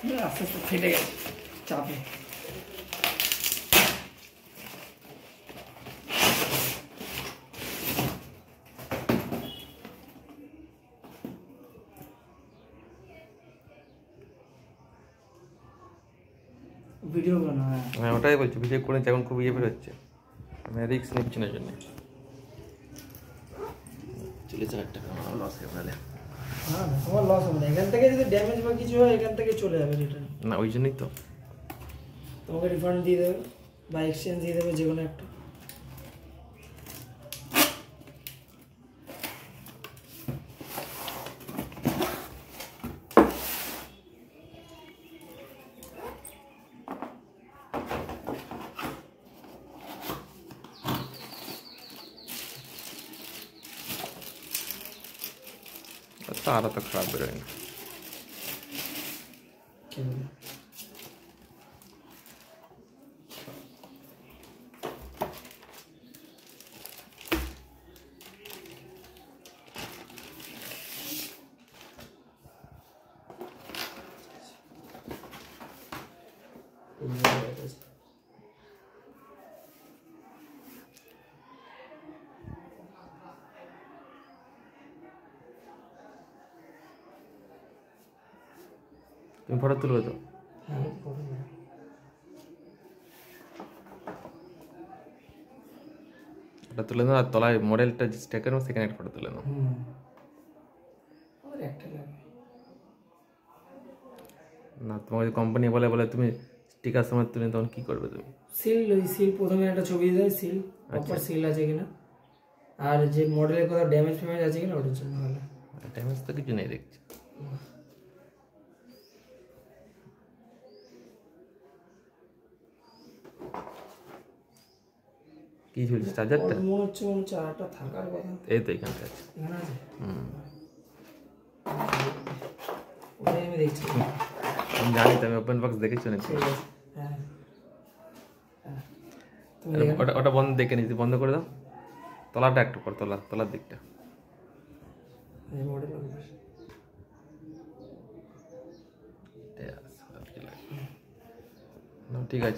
আস্তে আস্তে ফেটে গেছে চাপে। ভিডিও বানা, হ্যাঁ ওটাই বলছি, ভিডিও করে এখন খুব ইয়ে বেরোচ্ছে, আমি রিস্ক নিচ্ছি না জন্য। 40,000 টাকা আমার লস হয়ে গেলে। হ্যাঁ তোমার লস হবে না, এখান থেকে যদি ড্যামেজ বা কিছু হয় এখান থেকে চলে যাবে রিটার্ন। না ওই জন্যই তো তোমাকে রিফান্ড দিয়ে দেবে বা এক্সচেঞ্জ দিয়ে দেবে, যে কোনো একটা। তারা তো খারাপ বেরোয় না। তুমি ফটো তুলবে তো? ওটা তুলে নাও, আর তলায় মডেলটা যে স্টেকার সেখানে একটা ফটো তুলে নাও। না তোমাকে কোম্পানি বলে বলে তুমি স্টিকার সময় তুলে, তখন কি করবে তুমি? সিল, ওই সিল প্রথমে একটা ছবি দেয়, সিল প্রপার সিল আছে কিনা, আর যে মডেলের কথা ড্যামেজ ফ্যামেজ আছে কিনা ওটার জন্য ভালো। ড্যামেজ তো কিছু নেই দেখছি। কি ঝুলছে চার্জারটা? মনে হচ্ছে চার্জারটা থাকার কথা। এই তো এখানটা আছে। এখানে আছে, ওটাই আমি দেখছি। আমি জানি তো, আমি ওপেন বক্স দেখেছি না। ঠিক আছে, হ্যাঁ ওটা ওটা বন্ধ দেখে নিচ্ছি, বন্ধ করে দাও। তলাটা একটু কর, তলার দিকটা। মডেল ঠিক আছে।